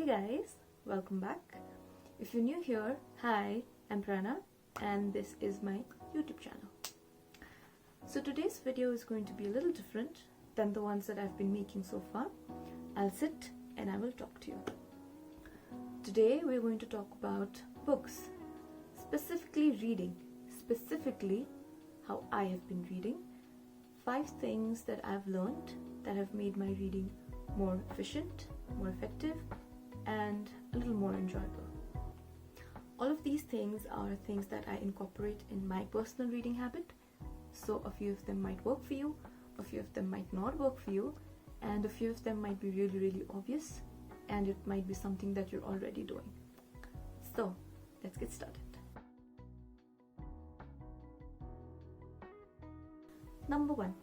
Hey guys, welcome back. If you're new here, hi, I'm Prana and this is my YouTube channel. So today's video is going to be a little different than the ones that I've been making so far. I'll sit and I will talk to you. Today we're going to talk about books, specifically reading, specifically how I have been reading, 5 things that I've learned that have made my reading more efficient, more effective, and a little more enjoyable. All of these things are things that I incorporate in my personal reading habit, so a few of them might work for you, a few of them might not work for you, and a few of them might be really obvious, and it might be something that you're already doing. So, let's get started. Number 1.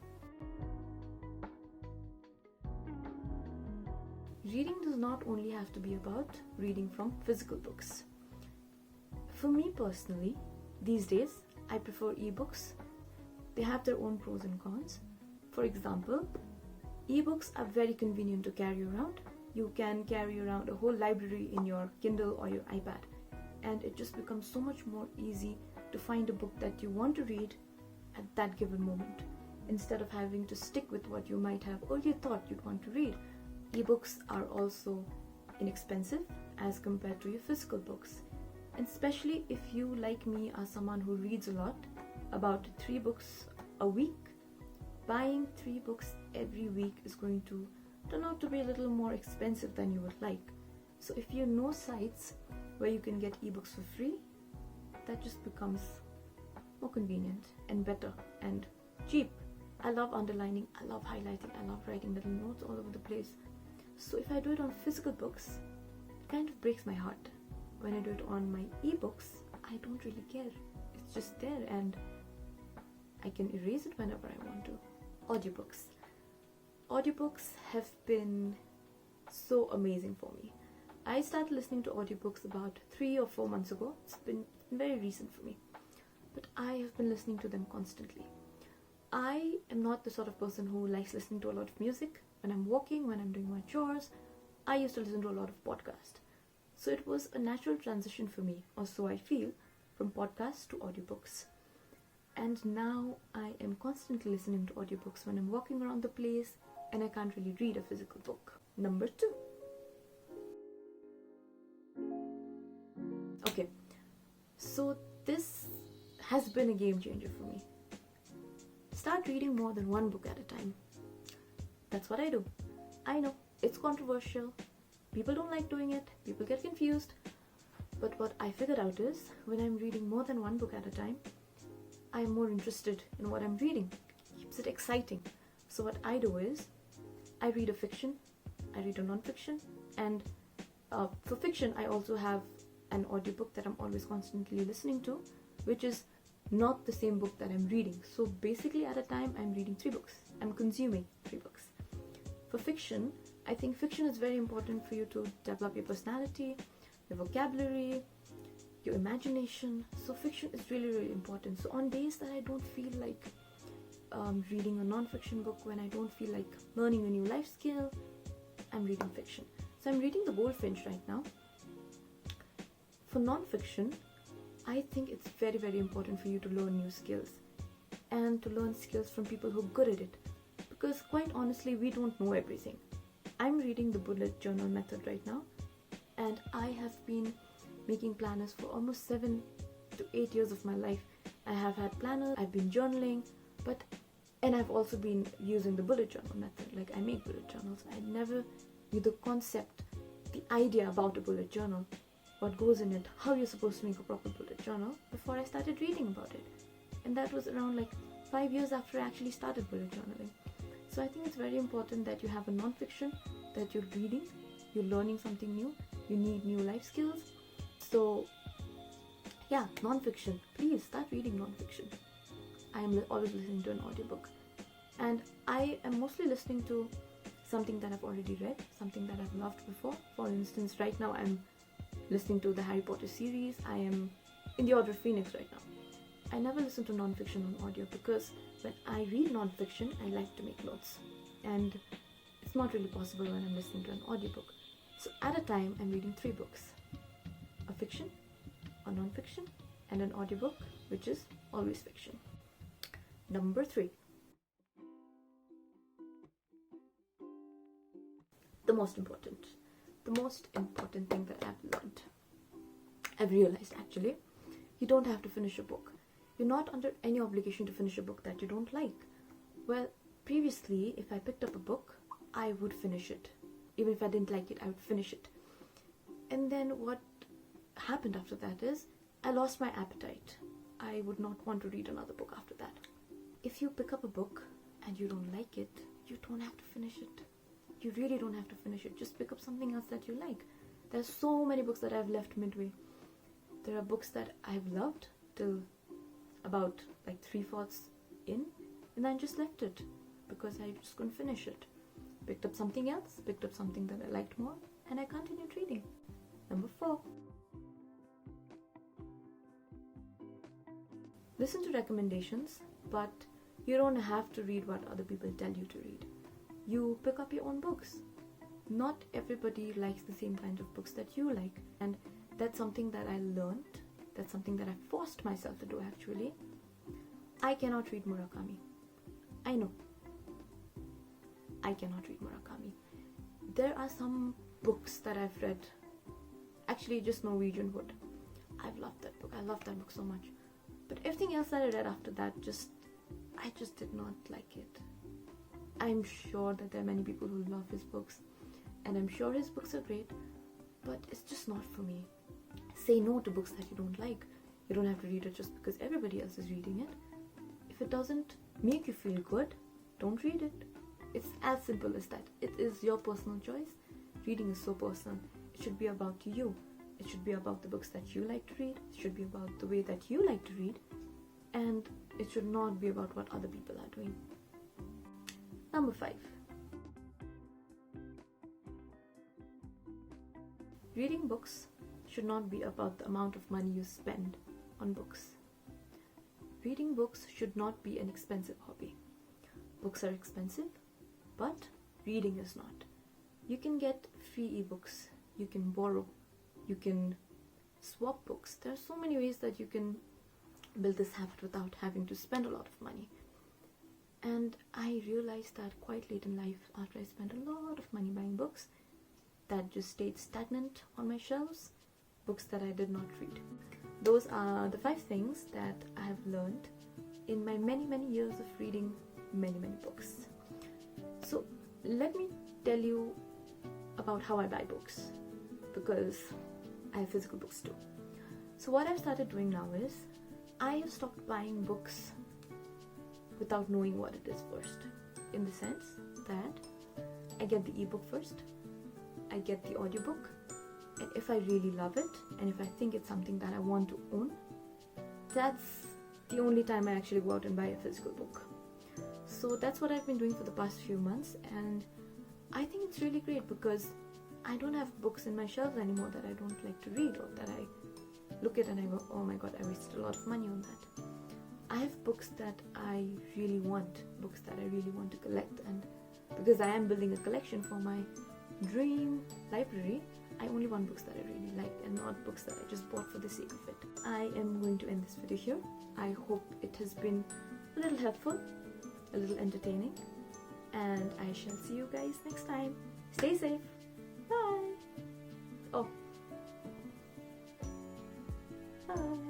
Reading does not only have to be about reading from physical books. For me personally, these days, I prefer ebooks. They have their own pros and cons. For example, ebooks are very convenient to carry around. You can carry around a whole library in your Kindle or your iPad, and it just becomes so much more easy to find a book that you want to read at that given moment, instead of having to stick with what you might have earlier thought you'd want to read. Ebooks are also inexpensive as compared to your physical books, and especially if you, like me, are someone who reads a lot, about 3 books a week, buying 3 books every week is going to turn out to be a little more expensive than you would like. So if you know sites where you can get ebooks for free, that just becomes more convenient and better and cheap. I love underlining, I love highlighting, I love writing little notes all over the place. So if I do it on physical books, it kind of breaks my heart. When I do it on my ebooks, I don't really care. It's just there and I can erase it whenever I want to. Audiobooks. Audiobooks have been so amazing for me. I started listening to audiobooks about 3 or 4 months ago. It's been very recent for me. But I have been listening to them constantly. I am not the sort of person who likes listening to a lot of music. When I'm walking, when I'm doing my chores, I used to listen to a lot of podcasts. So it was a natural transition for me, or so I feel, from podcasts to audiobooks. And now I am constantly listening to audiobooks when I'm walking around the place and I can't really read a physical book. Number 2. Okay, so this has been a game changer for me. Start reading more than 1 book at a time. That's what I do. I know, it's controversial. People don't like doing it. People get confused. But what I figured out is, when I'm reading more than 1 book at a time, I'm more interested in what I'm reading. It keeps it exciting. So what I do is, I read a fiction, I read a non-fiction, and for fiction, I also have an audiobook that I'm always constantly listening to, which is not the same book that I'm reading. So basically at a time, I'm reading 3 books. I'm consuming 3 books. For fiction, I think fiction is very important for you to develop your personality, your vocabulary, your imagination. So fiction is really important. So on days that I don't feel like reading a non-fiction book, when I don't feel like learning a new life skill, I'm reading fiction. So I'm reading The Goldfinch right now. For non-fiction, I think it's very important for you to learn new skills and to learn skills from people who are good at it, because quite honestly, we don't know everything. I'm reading the bullet journal method right now, and I have been making planners for almost 7 to 8 years of my life. I have had planners, I've been journaling, and I've also been using the bullet journal method. Like, I make bullet journals. I never knew the concept, the idea about a bullet journal, what goes in it, how you're supposed to make a proper bullet journal before I started reading about it. And that was around like 5 years after I actually started bullet journaling. So I think it's very important that you have a non-fiction that you're reading, you're learning something new, you need new life skills. So yeah, non-fiction. Please start reading non-fiction. I am always listening to an audiobook. And I am mostly listening to something that I've already read, something that I've loved before. For instance, right now I'm listening to the Harry Potter series. I am in the Order of Phoenix right now. I never listen to non-fiction on audio because when I read non-fiction, I like to make notes. And it's not really possible when I'm listening to an audiobook. So at a time, I'm reading 3 books: a fiction, a non-fiction, and an audiobook, which is always fiction. Number 3. The most important thing that I've learned. I've realized actually, you don't have to finish a book. You're not under any obligation to finish a book that you don't like. Well, previously, if I picked up a book, I would finish it. Even if I didn't like it, I would finish it. And then what happened after that is, I lost my appetite. I would not want to read another book after that. If you pick up a book and you don't like it, you don't have to finish it. You really don't have to finish it. Just pick up something else that you like. There's so many books that I've left midway. There are books that I've loved till about like 3/4 in, and then just left it because I just couldn't finish it. Picked up something else, picked up something that I liked more, and I continued reading. Number 4. Listen to recommendations, but you don't have to read what other people tell you to read. You pick up your own books. Not everybody likes the same kind of books that you like, and that's something that I learned. That's something that I forced myself to do actually. I cannot read Murakami. I know. I cannot read Murakami. There are some books that I've read. Actually, just Norwegian Wood. I've loved that book. I loved that book so much. But everything else that I read after that, I just did not like it. I'm sure that there are many people who love his books, and I'm sure his books are great, but it's just not for me. Say no to books that you don't like. You don't have to read it just because everybody else is reading it. If it doesn't make you feel good, don't read it. It's as simple as that. It is your personal choice. Reading is so personal. It should be about you. It should be about the books that you like to read. It should be about the way that you like to read. And it should not be about what other people are doing. Number 5. Reading books should not be about the amount of money you spend on books. Reading books should not be an expensive hobby. Books are expensive, but reading is not. You can get free ebooks, you can borrow, you can swap books. There are so many ways that you can build this habit without having to spend a lot of money. And I realized that quite late in life, after I spent a lot of money buying books that just stayed stagnant on my shelves, books that I did not read. Those are the 5 things that I have learned in my many years of reading many books. So let me tell you about how I buy books, because I have physical books too. So what I've started doing now is, I have stopped buying books without knowing what it is first, in the sense that I get the ebook first, I get the audiobook, and if I really love it, and if I think it's something that I want to own, that's the only time I actually go out and buy a physical book. So that's what I've been doing for the past few months, and I think it's really great because I don't have books in my shelves anymore that I don't like to read, or that I look at and I go, oh my god, I wasted a lot of money on that. I have books that I really want, books that I really want to collect, and because I am building a collection for my dream library, I only want books that I really like and not books that I just bought for the sake of it. I am going to end this video here. I hope it has been a little helpful, a little entertaining, and I shall see you guys next time. Stay safe. Bye. Oh. Bye.